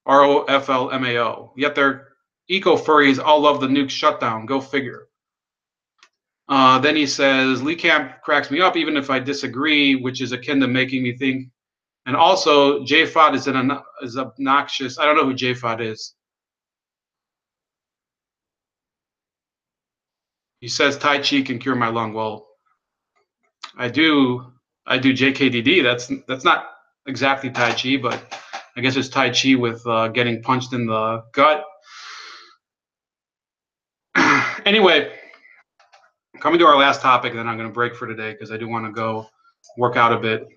ROFLMAO. Yet their eco-furries all love the nuke shutdown. Go figure. Then he says, Lee Camp cracks me up even if I disagree, which is akin to making me think. And also, JFOD is obnoxious. I don't know who JFOD is. He says Tai Chi can cure my lung. Well, I do JKDD. That's not exactly Tai Chi, but I guess it's Tai Chi with getting punched in the gut. Anyway, coming to our last topic, then I'm going to break for today because I do want to go work out a bit.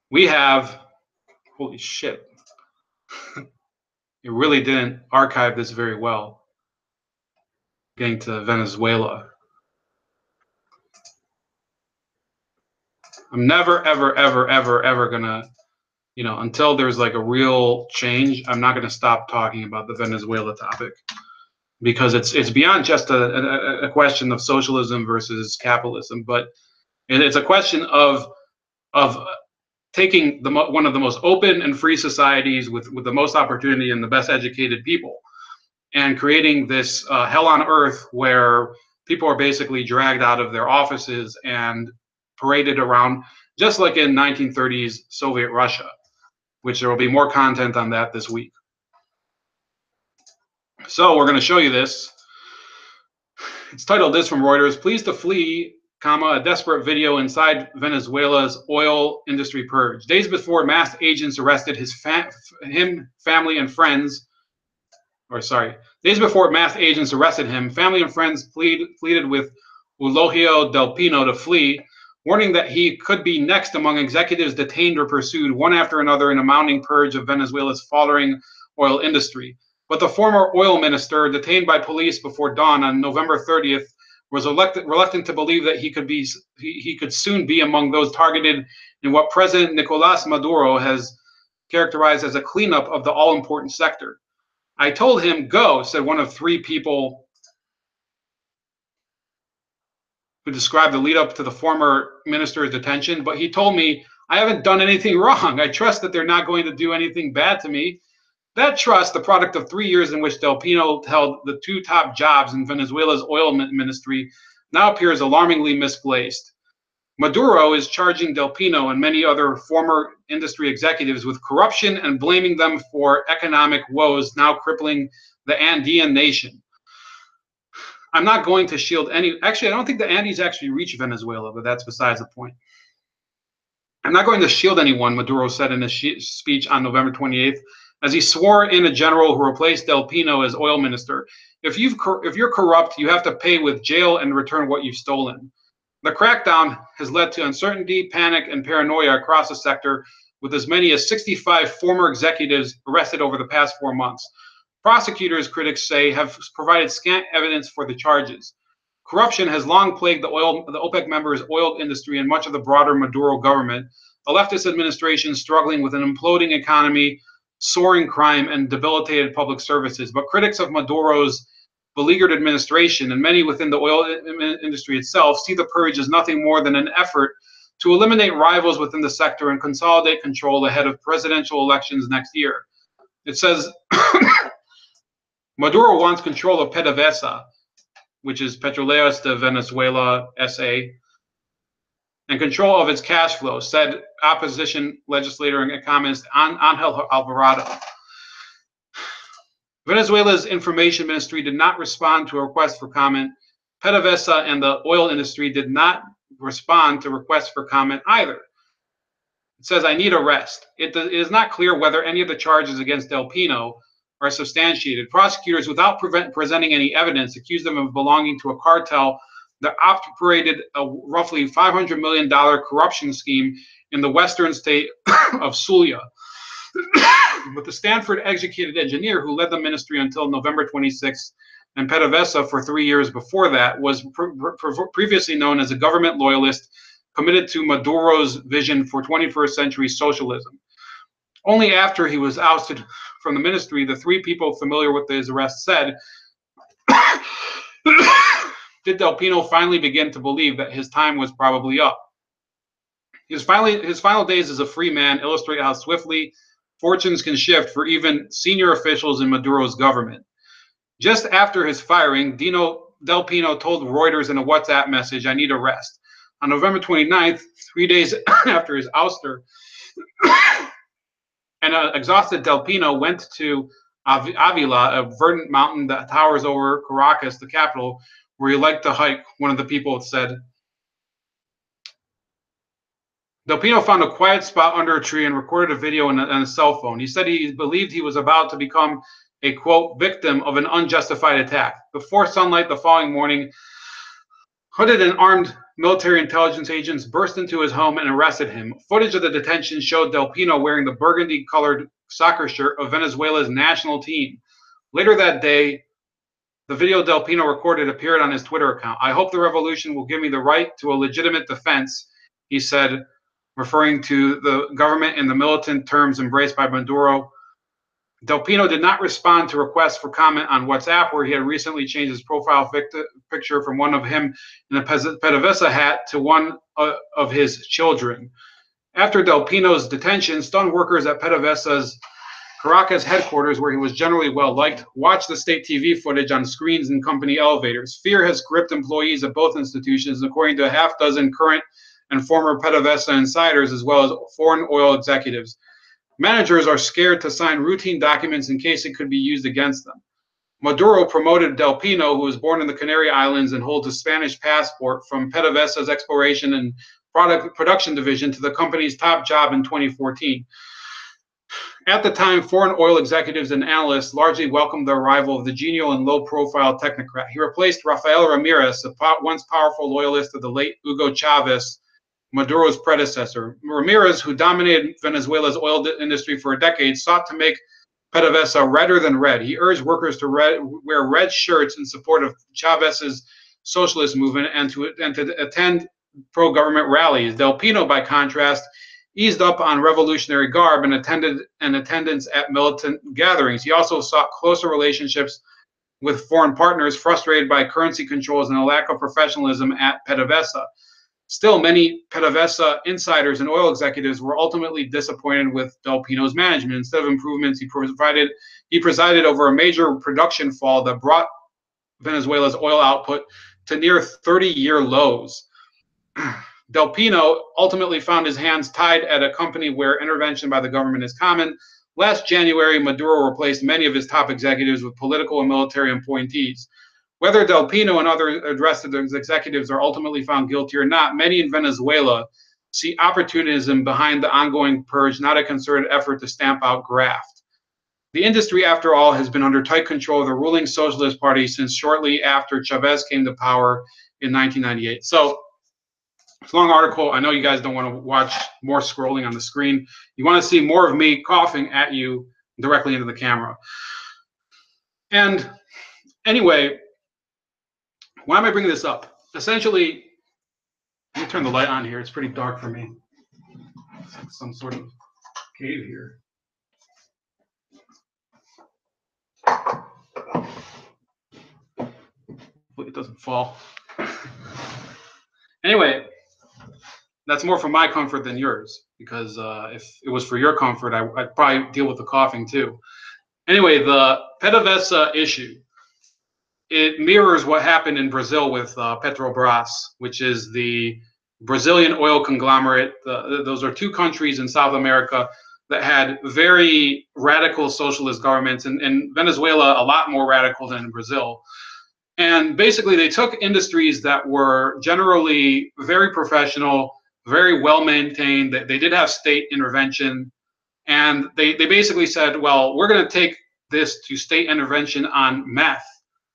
We have, holy shit, it really didn't archive this very well. Getting to Venezuela. I'm never, ever, ever, ever, ever gonna, until there's like a real change, I'm not gonna stop talking about the Venezuela topic, because it's beyond just a question of socialism versus capitalism, but it's a question of taking one of the most open and free societies with the most opportunity and the best educated people, and creating this hell on earth where people are basically dragged out of their offices and paraded around, just like in 1930s Soviet Russia, which there will be more content on that this week. So we're going to show you this. It's titled, this from Reuters, Pleased to Flee, a desperate video inside Venezuela's oil industry purge. Days before masked agents arrested family and friends, days before masked agents arrested him, family and friends pleaded with Eulogio Del Pino to flee, warning that he could be next among executives detained or pursued one after another in a mounting purge of Venezuela's faltering oil industry. But the former oil minister, detained by police before dawn on November 30th, was reluctant to believe that he could soon be among those targeted in what President Nicolás Maduro has characterized as a cleanup of the all-important sector. I told him, go, said one of three people who described the lead up to the former minister's detention, but he told me, I haven't done anything wrong. I trust that they're not going to do anything bad to me. That trust, the product of 3 years in which Del Pino held the two top jobs in Venezuela's oil ministry, now appears alarmingly misplaced. Maduro is charging Del Pino and many other former industry executives with corruption and blaming them for economic woes now crippling the Andean nation. I'm not going to shield any. Actually, I don't think the Andes actually reach Venezuela, but that's besides the point. I'm not going to shield anyone, Maduro said in his speech on November 28th, as he swore in a general who replaced Del Pino as oil minister. If you're corrupt, you have to pay with jail and return what you've stolen. The crackdown has led to uncertainty, panic, and paranoia across the sector, with as many as 65 former executives arrested over the past 4 months. Prosecutors, critics say, have provided scant evidence for the charges. Corruption has long plagued the OPEC members' oil industry and much of the broader Maduro government, a leftist administration struggling with an imploding economy, soaring crime, and debilitated public services. But critics of Maduro's beleaguered administration and many within the oil industry itself see the purge as nothing more than an effort to eliminate rivals within the sector and consolidate control ahead of presidential elections next year. It says Maduro wants control of PDVSA, which is Petroleras de Venezuela S.A., and control of its cash flow, said opposition legislator and economist Angel Alvarado. Venezuela's information ministry did not respond to a request for comment. PDVSA and the oil industry did not respond to requests for comment either. It says, I need a rest. It is not clear whether any of the charges against Del Pino are substantiated. Prosecutors, without presenting any evidence, accused them of belonging to a cartel that operated a roughly $500 million corruption scheme in the western state of Zulia. But the Stanford-educated engineer who led the ministry until November 26th, and PDVSA for 3 years before that, was previously known as a government loyalist committed to Maduro's vision for 21st century socialism. Only after he was ousted from the ministry, the three people familiar with his arrest said, did Del Pino finally begin to believe that his time was probably up. His final days as a free man illustrate how swiftly fortunes can shift for even senior officials in Maduro's government. Just after his firing, Del Pino told Reuters in a WhatsApp message, I need a rest. On November 29th, 3 days after his ouster, an exhausted Del Pino went to Avila, a verdant mountain that towers over Caracas, the capital, where he liked to hike, one of the people said. Del Pino found a quiet spot under a tree and recorded a video on a cell phone. He said he believed he was about to become a, quote, victim of an unjustified attack. Before sunlight the following morning, hooded and armed military intelligence agents burst into his home and arrested him. Footage of the detention showed Del Pino wearing the burgundy-colored soccer shirt of Venezuela's national team. Later that day, the video Del Pino recorded appeared on his Twitter account. "I hope the revolution will give me the right to a legitimate defense," he said, referring to the government in the militant terms embraced by Maduro. Del Pino did not respond to requests for comment on WhatsApp, where he had recently changed his profile picture from one of him in a PDVSA hat to one of his children. After Del Pino's detention, stunned workers at PDVSA's Caracas headquarters, where he was generally well-liked, watched the state TV footage on screens in company elevators. Fear has gripped employees at both institutions, according to a half-dozen current and former PDVSA insiders, as well as foreign oil executives. Managers are scared to sign routine documents in case it could be used against them. Maduro promoted Del Pino, who was born in the Canary Islands and holds a Spanish passport, from PDVSA's exploration and production division to the company's top job in 2014. At the time, foreign oil executives and analysts largely welcomed the arrival of the genial and low-profile technocrat. He replaced Rafael Ramirez, a once powerful loyalist of the late Hugo Chavez, Maduro's predecessor. Ramirez, who dominated Venezuela's oil industry for a decade, sought to make PDVSA redder than red. He urged workers to wear red shirts in support of Chavez's socialist movement and to attend pro-government rallies. Del Pino, by contrast, eased up on revolutionary garb and attended an attendance at militant gatherings. He also sought closer relationships with foreign partners, frustrated by currency controls and a lack of professionalism at PDVSA. Still, many PDVSA insiders and oil executives were ultimately disappointed with Del Pino's management. Instead of improvements, he presided over a major production fall that brought Venezuela's oil output to near 30-year lows. Del Pino ultimately found his hands tied at a company where intervention by the government is common. Last January, Maduro replaced many of his top executives with political and military appointees. Whether Del Pino and other arrested executives are ultimately found guilty or not, many in Venezuela see opportunism behind the ongoing purge, not a concerted effort to stamp out graft. The industry, after all, has been under tight control of the ruling Socialist Party since shortly after Chavez came to power in 1998. So, it's a long article. I know you guys don't want to watch more scrolling on the screen. You want to see more of me coughing at you directly into the camera. And anyway, why am I bringing this up? Essentially, let me turn the light on here. It's pretty dark for me. It's like some sort of cave here. Hopefully it doesn't fall. Anyway, that's more for my comfort than yours, because if it was for your comfort, I'd probably deal with the coughing too. Anyway, the PDVSA issue, it mirrors what happened in Brazil with Petrobras, which is the Brazilian oil conglomerate. Those are two countries in South America that had very radical socialist governments, and Venezuela a lot more radical than Brazil. And basically, they took industries that were generally very professional, very well maintained. They did have state intervention, and they basically said, well, we're going to take this to state intervention on meth,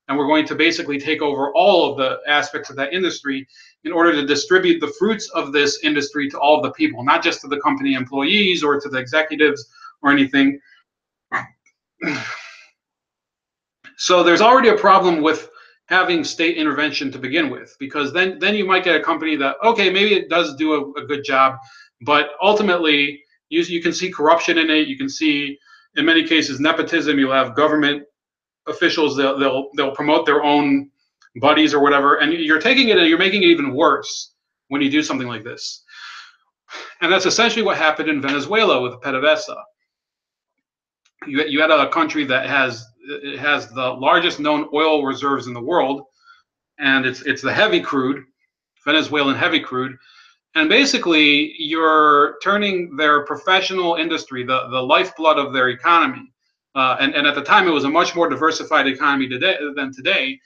and we're going to basically take over all of the aspects of that industry in order to distribute the fruits of this industry to all of the people, not just to the company employees or to the executives or anything. So there's already a problem with having state intervention to begin with, because then you might get a company that, okay, maybe it does do a good job, but ultimately you can see corruption in it. You can see, in many cases, nepotism. You'll have government officials, they'll promote their own buddies or whatever, and you're taking it and you're making it even worse when you do something like this. And that's essentially what happened in Venezuela with PDVSA. You had a country that has the largest known oil reserves in the world, and it's the heavy crude, Venezuelan heavy crude, and basically you're turning their professional industry, the lifeblood of their economy, and at the time it was a much more diversified economy than today.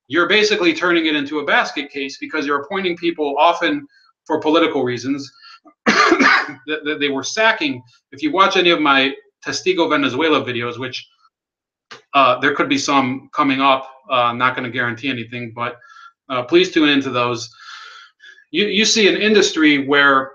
You're basically turning it into a basket case, because you're appointing people often for political reasons that they were sacking. If you watch any of my Testigo Venezuela videos, which there could be some coming up, I'm not going to guarantee anything, but please tune into those. you see an industry where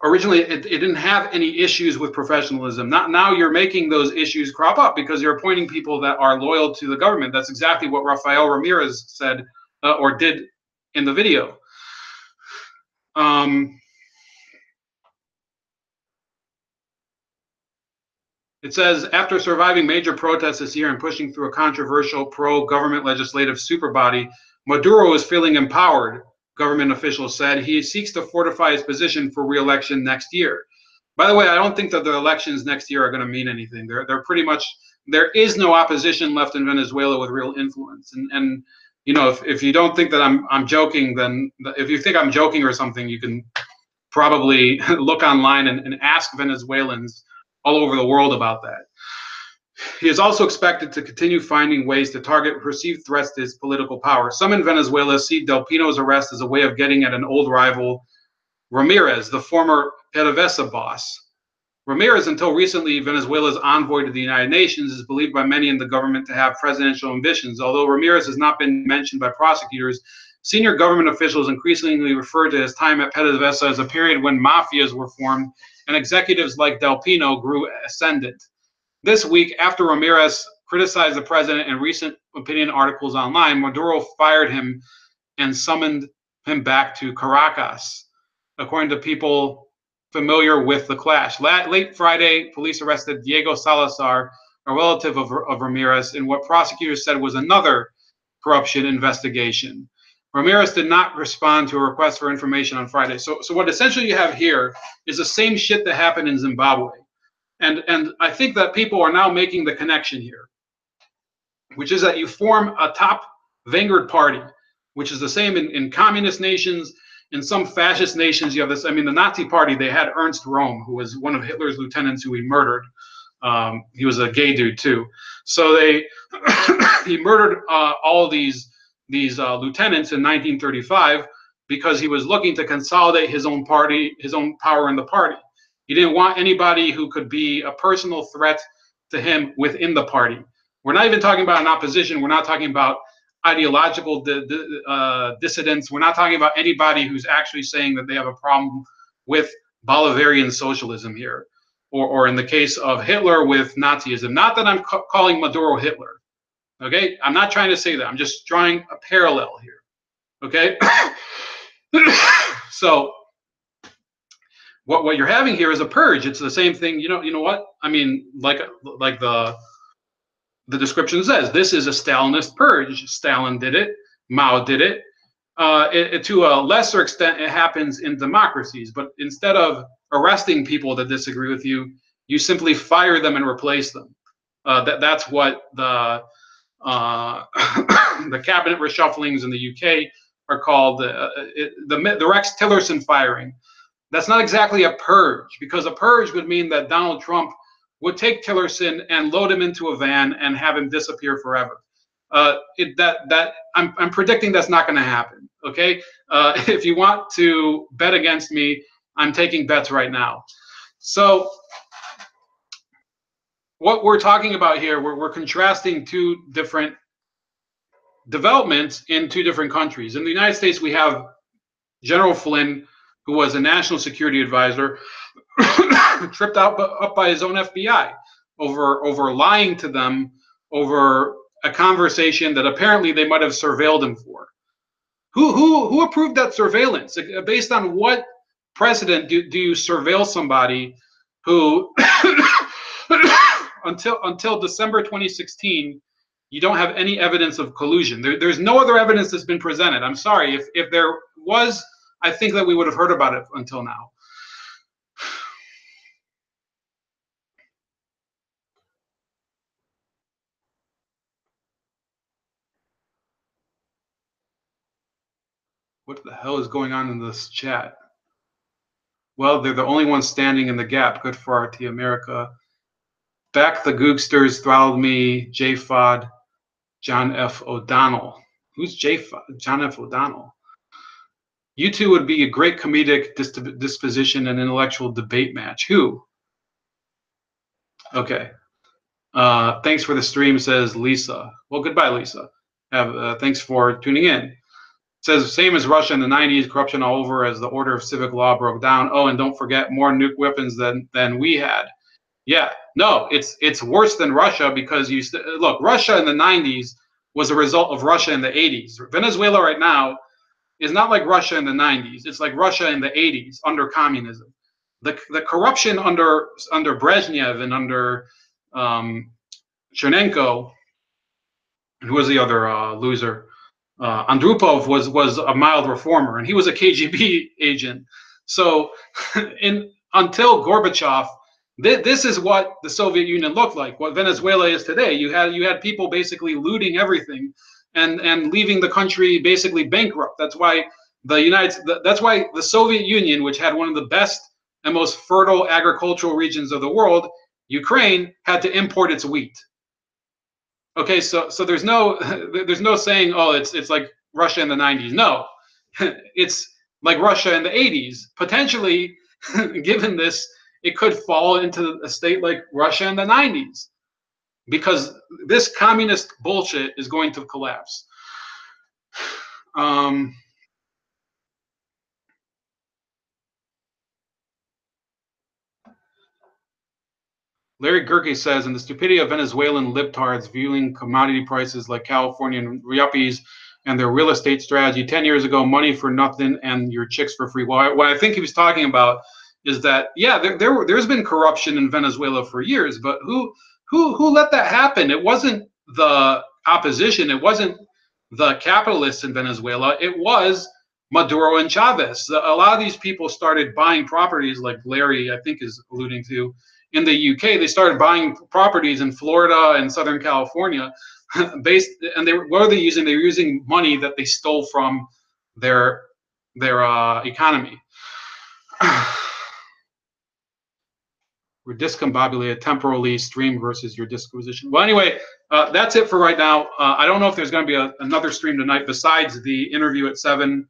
originally it didn't have any issues with professionalism. Not now you're making those issues crop up because you're appointing people that are loyal to the government. That's exactly what Rafael Ramirez said or did in the video. It says, after surviving major protests this year and pushing through a controversial pro-government legislative superbody, Maduro is feeling empowered, government officials said. He seeks to fortify his position for re-election next year. By the way, I don't think that the elections next year are going to mean anything. They're pretty much, there is no opposition left in Venezuela with real influence. And you know, if you don't think that I'm joking, then if you think I'm joking or something, you can probably look online and ask Venezuelans all over the world about that. He is also expected to continue finding ways to target perceived threats to his political power. Some in Venezuela see Del Pino's arrest as a way of getting at an old rival, Ramirez, the former PDVSA boss. Ramirez, until recently Venezuela's envoy to the United Nations, is believed by many in the government to have presidential ambitions. Although Ramirez has not been mentioned by prosecutors, senior government officials increasingly refer to his time at PDVSA as a period when mafias were formed and executives like Del Pino grew ascendant. This week, after Ramirez criticized the president in recent opinion articles online, Maduro fired him and summoned him back to Caracas, according to people familiar with the clash. Late Friday, police arrested Diego Salazar, a relative of Ramirez, in what prosecutors said was another corruption investigation. Ramirez did not respond to a request for information on Friday. So what essentially you have here is the same shit that happened in Zimbabwe. And I think that people are now making the connection here, which is that you form a top vanguard party, which is the same in communist nations. In some fascist nations, you have this. I mean, the Nazi Party, they had Ernst Röhm, who was one of Hitler's lieutenants who he murdered. He was a gay dude too. So he murdered all of these lieutenants in 1935 because he was looking to consolidate his own party, his own power in the party. He didn't want anybody who could be a personal threat to him within the party. We're not even talking about an opposition. We're not talking about ideological dissidents. We're not talking about anybody who's actually saying that they have a problem with Bolivarian socialism here, or in the case of Hitler with Nazism. Not that I'm calling Maduro Hitler. Okay, I'm not trying to say that. I'm just drawing a parallel here. Okay, so what you're having here is a purge. It's the same thing. You know what? I mean, like the description says, this is a Stalinist purge. Stalin did it. Mao did it. To a lesser extent, it happens in democracies. But instead of arresting people that disagree with you, you simply fire them and replace them. That's what the the cabinet reshufflings in the UK are called. The Rex Tillerson firing. That's not exactly a purge, because a purge would mean that Donald Trump would take Tillerson and load him into a van and have him disappear forever. I'm predicting that's not going to happen. Okay, if you want to bet against me, I'm taking bets right now. So what we're talking about here, we're contrasting two different developments in two different countries. In the United States, we have General Flynn, who was a national security advisor, tripped up by his own FBI over lying to them over a conversation that apparently they might have surveilled him for. Who approved that surveillance? Based on what precedent do you surveil somebody who until December 2016 you don't have any evidence of collusion? There's no other evidence that's been presented. I'm sorry, if there was, I think that we would have heard about it until now. What the hell is going on in this chat? Well, they're the only ones standing in the gap. Good for RT America. Back the Googsters, throttled me, JFOD, John F. O'Donnell. Who's JFOD? John F. O'Donnell. You two would be a great comedic disposition and intellectual debate match. Who? Okay. Thanks for the stream, says Lisa. Well, goodbye, Lisa. Thanks for tuning in. Says same as Russia in the 90s, corruption all over as the order of civic law broke down. Oh, and don't forget more nuke weapons than we had. Yeah, no, it's worse than Russia because look, Russia in the 90s was a result of Russia in the 80s. Venezuela right now is not like Russia in the 90s. It's like Russia in the 80s under communism. The corruption under Brezhnev and under Chernenko, who was the other loser? Andropov was a mild reformer, and he was a KGB agent. So, until Gorbachev, this is what the Soviet Union looked like. What Venezuela is today. You had people basically looting everything, and leaving the country basically bankrupt. That's why That's why the Soviet Union, which had one of the best and most fertile agricultural regions of the world, Ukraine, had to import its wheat. Okay, so there's no saying, oh, it's like Russia in the 90s. No, it's like Russia in the 80s. Potentially, given this, it could fall into a state like Russia in the 90s because this communist bullshit is going to collapse. Larry Gerke says, in the stupidity of Venezuelan libtards viewing commodity prices like Californian yuppies and their real estate strategy 10 years ago, money for nothing and your chicks for free. Well, what I think he was talking about is that, yeah, there's been corruption in Venezuela for years, but who let that happen? It wasn't the opposition. It wasn't the capitalists in Venezuela. It was Maduro and Chavez. A lot of these people started buying properties, like Larry, I think, is alluding to. In the UK, they started buying properties in Florida and Southern California, and what are they using? They're using money that they stole from their economy. We're discombobulated temporally, stream versus your disposition. Well, anyway, that's it for right now. I don't know if there's going to be another stream tonight besides the interview at 7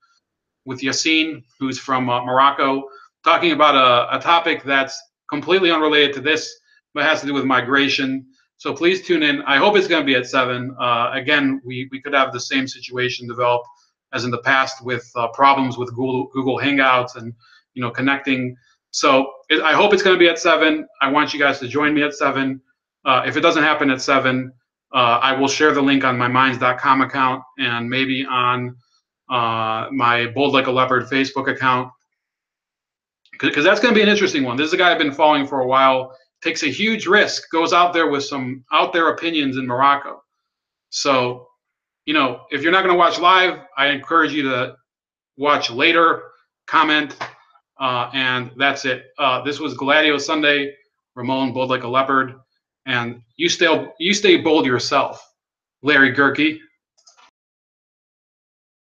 with Yassine, who's from Morocco, talking about a topic that's completely unrelated to this, but has to do with migration. So please tune in. I hope it's going to be at 7. Again, we could have the same situation develop as in the past with problems with Google Hangouts and connecting. So I hope it's going to be at 7. I want you guys to join me at 7. If it doesn't happen at 7, I will share the link on my minds.com account and maybe on my Bold Like a Leopard Facebook account, because that's going to be an interesting one. This is a guy I've been following for a while, takes a huge risk, goes out there with some out there opinions in Morocco. So, if you're not going to watch live, I encourage you to watch later, comment, and that's it. This was Gladio Sunday, Ramon, Bold Like a Leopard, and you stay bold yourself, Larry Gerke.